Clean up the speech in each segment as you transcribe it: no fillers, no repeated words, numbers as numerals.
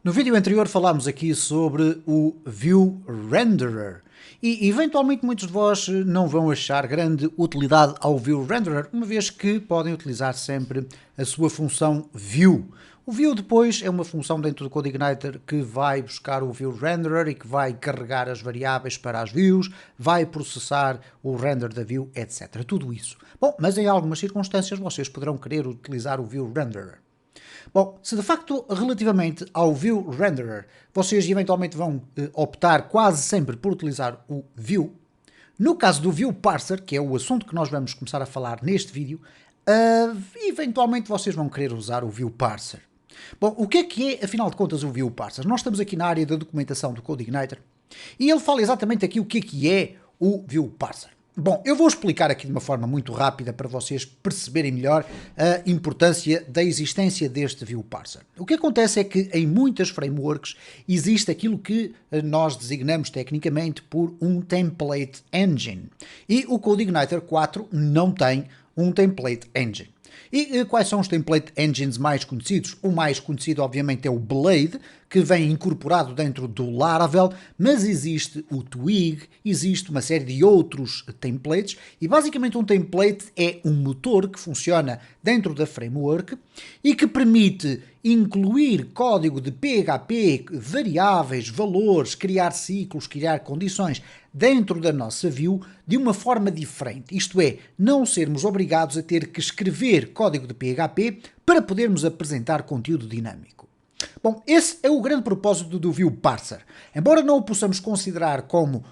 No vídeo anterior falámos aqui sobre o View Renderer e eventualmente muitos de vós não vão achar grande utilidade ao View Renderer, uma vez que podem utilizar sempre a sua função View. O View depois é uma função dentro do CodeIgniter que vai buscar o View Renderer e que vai carregar as variáveis para as views, vai processar o render da view, etc. Tudo isso. Bom, mas em algumas circunstâncias vocês poderão querer utilizar o View Renderer. Bom, se de facto relativamente ao View Renderer vocês eventualmente vão optar quase sempre por utilizar o View, no caso do View Parser, que é o assunto que nós vamos começar a falar neste vídeo, eventualmente vocês vão querer usar o View Parser. Bom, o que é afinal de contas o View Parser? Nós estamos aqui na área da documentação do CodeIgniter e ele fala exatamente aqui o que é o View Parser. Bom, eu vou explicar aqui de uma forma muito rápida para vocês perceberem melhor a importância da existência deste View Parser. O que acontece é que em muitas frameworks existe aquilo que nós designamos tecnicamente por um Template Engine. E o CodeIgniter 4 não tem um Template Engine. E quais são os Template Engines mais conhecidos? O mais conhecido, obviamente, é o Blade, que vem incorporado dentro do Laravel, mas existe o Twig, existe uma série de outros templates, e basicamente um template é um motor que funciona dentro da framework e que permite incluir código de PHP, variáveis, valores, criar ciclos, criar condições dentro da nossa view de uma forma diferente. Isto é, não sermos obrigados a ter que escrever código de PHP para podermos apresentar conteúdo dinâmico. Bom, esse é o grande propósito do View Parser. Embora não o possamos considerar como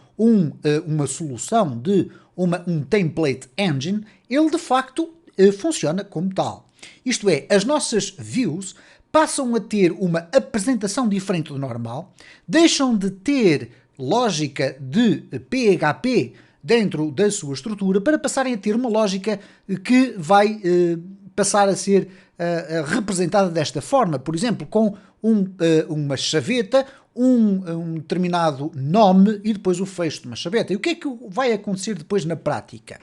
uma solução de um template engine, ele de facto funciona como tal. Isto é, as nossas views passam a ter uma apresentação diferente do normal, deixam de ter lógica de PHP dentro da sua estrutura para passarem a ter uma lógica que vai passar a ser representada desta forma, por exemplo, com uma chaveta, um determinado nome e depois o fecho de uma chaveta. E o que é que vai acontecer depois na prática?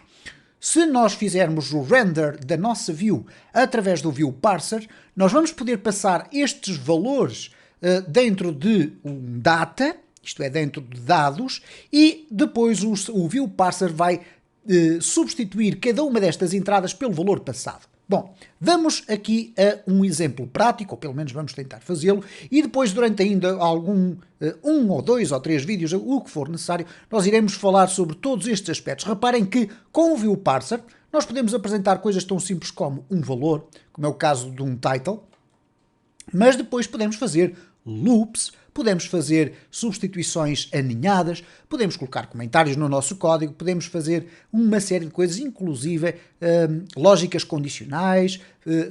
Se nós fizermos o render da nossa view através do View Parser, nós vamos poder passar estes valores dentro de um data, isto é, dentro de dados, e depois o View Parser vai substituir cada uma destas entradas pelo valor passado. Bom, vamos aqui a um exemplo prático, ou pelo menos vamos tentar fazê-lo, e depois durante ainda um ou dois ou três vídeos, o que for necessário, nós iremos falar sobre todos estes aspectos. Reparem que com o View Parser nós podemos apresentar coisas tão simples como um valor, como é o caso de um title, mas depois podemos fazer loops, podemos fazer substituições aninhadas, podemos colocar comentários no nosso código, podemos fazer uma série de coisas, inclusive lógicas condicionais,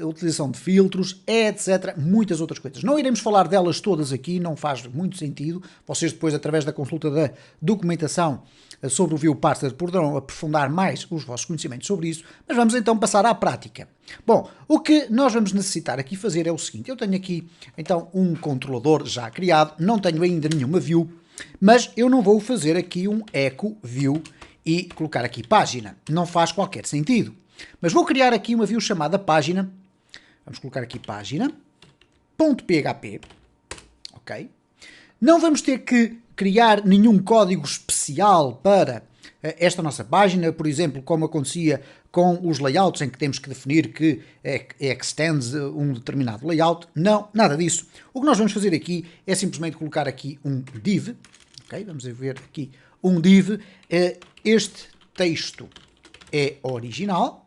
utilização de filtros, etc. Muitas outras coisas. Não iremos falar delas todas aqui, não faz muito sentido. Vocês depois, através da consulta da documentação sobre o View Parser, poderão aprofundar mais os vossos conhecimentos sobre isso, mas vamos então passar à prática. Bom, o que nós vamos necessitar aqui fazer é o seguinte: eu tenho aqui então um controlador já criado, não tenho ainda nenhuma view, mas eu não vou fazer aqui um echo view e colocar aqui página, não faz qualquer sentido. Mas vou criar aqui uma view chamada página, vamos colocar aqui página.php, ok? Não vamos ter que criar nenhum código especial para esta nossa página, por exemplo, como acontecia com os layouts, em que temos que definir que extends um determinado layout. Não, nada disso. O que nós vamos fazer aqui é simplesmente colocar aqui um div, ok? Vamos ver aqui um div. Este texto é original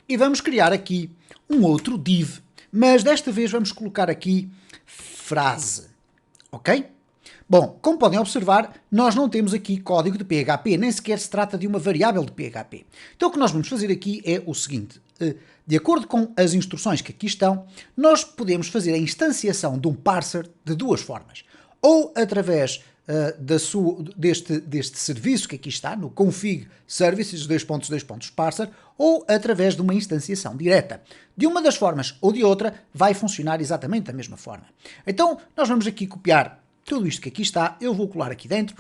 e vamos criar aqui um outro div, mas desta vez vamos colocar aqui frase, ok? Bom, como podem observar, nós não temos aqui código de PHP, nem sequer se trata de uma variável de PHP. Então o que nós vamos fazer aqui é o seguinte: de acordo com as instruções que aqui estão, nós podemos fazer a instanciação de um parser de duas formas. Ou através deste serviço que aqui está, no config services ;parser, ou através de uma instanciação direta. De uma das formas ou de outra, vai funcionar exatamente da mesma forma. Então, nós vamos aqui copiar tudo isto que aqui está, eu vou colar aqui dentro,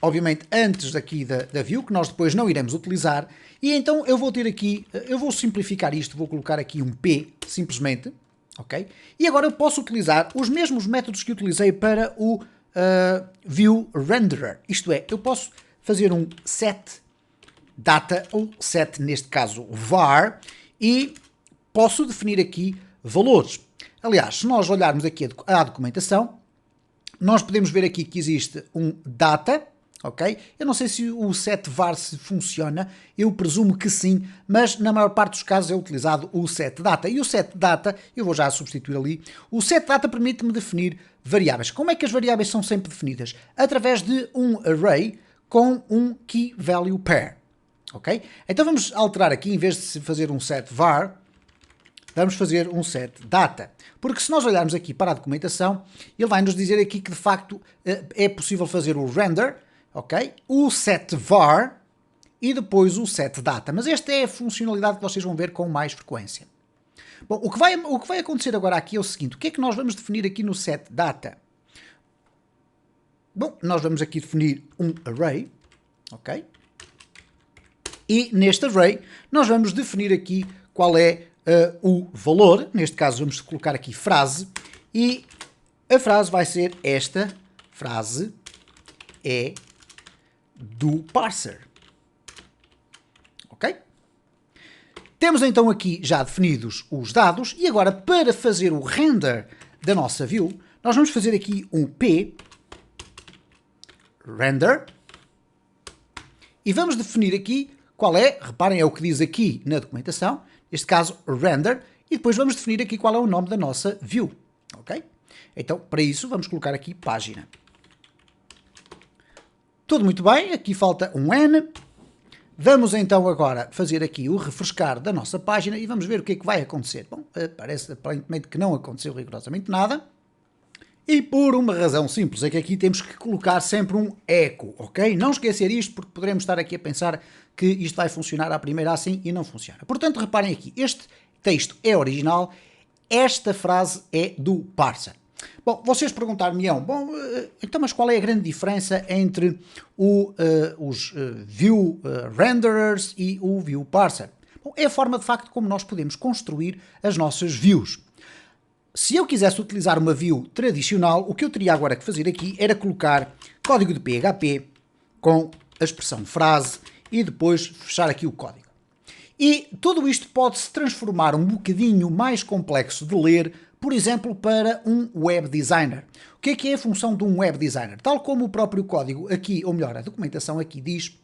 obviamente antes daqui da view, que nós depois não iremos utilizar, e então eu vou ter aqui, eu vou simplificar isto, vou colocar aqui um P, simplesmente, ok? E agora eu posso utilizar os mesmos métodos que utilizei para o View Renderer. Isto é, eu posso fazer um set data, ou set, neste caso, var, e posso definir aqui valores. Aliás, se nós olharmos aqui à documentação, nós podemos ver aqui que existe um data, ok? Eu não sei se o set var se funciona, eu presumo que sim, mas na maior parte dos casos é utilizado o set data. E o set data, eu vou já substituir ali, o set data permite-me definir variáveis. Como é que as variáveis são sempre definidas? Através de um array com um key value pair, ok? Então vamos alterar aqui, em vez de fazer um set var, vamos fazer um set data. Porque se nós olharmos aqui para a documentação, ele vai nos dizer aqui que de facto é possível fazer o render, ok? O set var e depois o set data. Mas esta é a funcionalidade que vocês vão ver com mais frequência. Bom, o que vai acontecer agora aqui é o seguinte. O que é que nós vamos definir aqui no set data? Bom, nós vamos aqui definir um array, ok? E neste array nós vamos definir aqui qual é o valor. Neste caso vamos colocar aqui frase, e a frase vai ser esta frase é do parser, ok? Temos então aqui já definidos os dados, e agora para fazer o render da nossa view, nós vamos fazer aqui um p render, e vamos definir aqui qual é, reparem, é o que diz aqui na documentação, neste caso render, e depois vamos definir aqui qual é o nome da nossa view, ok? Então, para isso, vamos colocar aqui página. Tudo muito bem, aqui falta um N. Vamos então agora fazer aqui o refrescar da nossa página e vamos ver o que é que vai acontecer. Bom, parece aparentemente que não aconteceu rigorosamente nada. E por uma razão simples, é que aqui temos que colocar sempre um eco, ok? Não esquecer isto, porque poderemos estar aqui a pensar que isto vai funcionar à primeira assim e não funciona. Portanto, reparem aqui, este texto é original, esta frase é do parser. Bom, vocês perguntar-me-ão, bom, então mas qual é a grande diferença entre os view renderers e o view parser? Bom, é a forma de facto como nós podemos construir as nossas views. Se eu quisesse utilizar uma view tradicional, o que eu teria agora que fazer aqui era colocar código de PHP com a expressão frase e depois fechar aqui o código. E tudo isto pode-se transformar um bocadinho mais complexo de ler, por exemplo, para um web designer. O que é a função de um web designer? Tal como o próprio código aqui, ou melhor, a documentação aqui diz,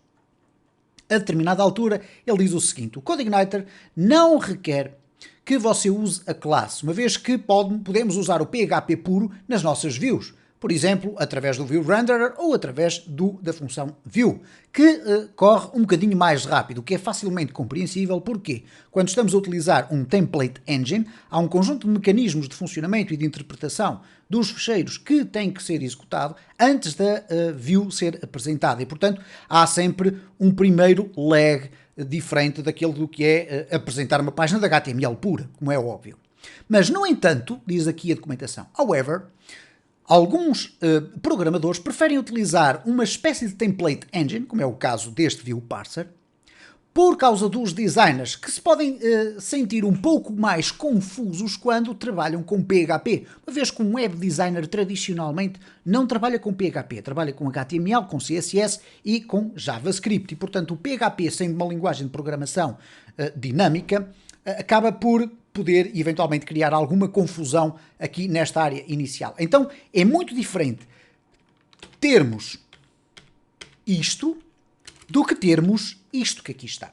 a determinada altura, ele diz o seguinte: o CodeIgniter não requer que você use a classe, uma vez que podemos usar o PHP puro nas nossas views, por exemplo, através do View Renderer ou através da função View, que corre um bocadinho mais rápido, o que é facilmente compreensível, porque quando estamos a utilizar um Template Engine, há um conjunto de mecanismos de funcionamento e de interpretação dos ficheiros que têm que ser executado antes da View ser apresentada, e portanto há sempre um primeiro lag diferente daquele do que é apresentar uma página de HTML pura, como é óbvio. Mas, no entanto, diz aqui a documentação, however, alguns programadores preferem utilizar uma espécie de template engine, como é o caso deste View Parser, por causa dos designers que se podem sentir um pouco mais confusos quando trabalham com PHP, uma vez que um web designer tradicionalmente não trabalha com PHP, trabalha com HTML, com CSS e com JavaScript, e portanto o PHP, sendo uma linguagem de programação dinâmica, acaba por poder eventualmente criar alguma confusão aqui nesta área inicial. Então é muito diferente termos isto do que termos isto que aqui está,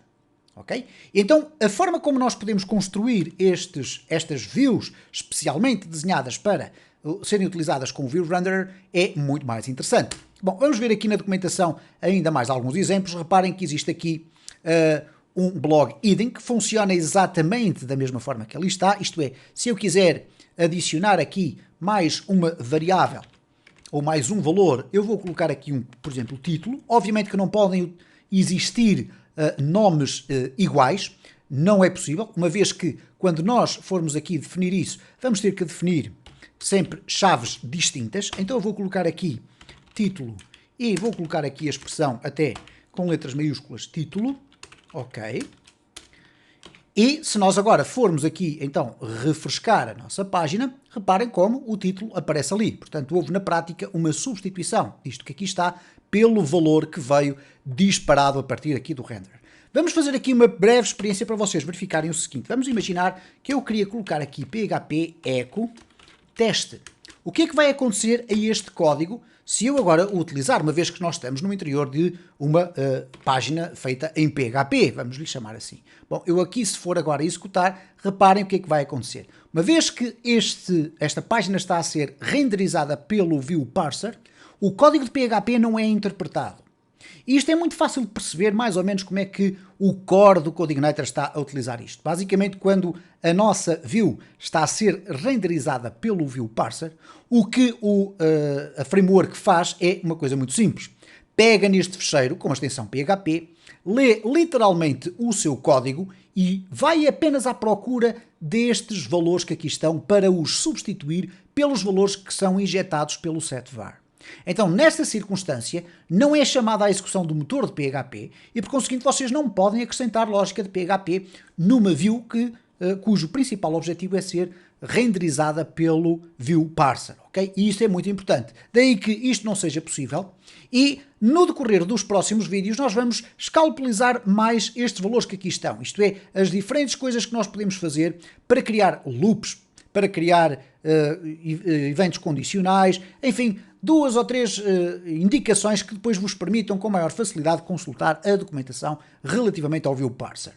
ok? Então, a forma como nós podemos construir estas views, especialmente desenhadas para serem utilizadas com o View Renderer, é muito mais interessante. Bom, vamos ver aqui na documentação ainda mais alguns exemplos. Reparem que existe aqui um blog hidden que funciona exatamente da mesma forma que ali está, isto é, se eu quiser adicionar aqui mais uma variável ou mais um valor, eu vou colocar aqui por exemplo, título. Obviamente que não podem existir nomes iguais, não é possível, uma vez que quando nós formos aqui definir isso, vamos ter que definir sempre chaves distintas. Então eu vou colocar aqui título e vou colocar aqui a expressão até com letras maiúsculas título, ok. E se nós agora formos aqui, então, refrescar a nossa página, reparem como o título aparece ali. Portanto, houve na prática uma substituição disto que aqui está pelo valor que veio disparado a partir aqui do render. Vamos fazer aqui uma breve experiência para vocês verificarem o seguinte. Vamos imaginar que eu queria colocar aqui php echo teste. O que é que vai acontecer a este código se eu agora o utilizar, uma vez que nós estamos no interior de uma página feita em PHP, vamos lhe chamar assim. Bom, eu aqui, se for agora executar, reparem o que é que vai acontecer. Uma vez que esta página está a ser renderizada pelo view parser, o código de PHP não é interpretado. E isto é muito fácil de perceber mais ou menos como é que o core do CodeIgniter está a utilizar isto. Basicamente, quando a nossa view está a ser renderizada pelo view parser, o que a framework faz é uma coisa muito simples. Pega neste fecheiro com a extensão PHP, lê literalmente o seu código e vai apenas à procura destes valores que aqui estão para os substituir pelos valores que são injetados pelo setVar. Então, nesta circunstância, não é chamada a execução do motor de PHP e, por conseguinte, vocês não podem acrescentar lógica de PHP numa view cujo principal objetivo é ser renderizada pelo view parser, ok? E isto é muito importante. Daí que isto não seja possível e, no decorrer dos próximos vídeos, nós vamos escalpelizar mais estes valores que aqui estão, isto é, as diferentes coisas que nós podemos fazer para criar loops, para criar eventos condicionais, enfim, 2 ou 3 indicações que depois vos permitam com maior facilidade consultar a documentação relativamente ao view parser.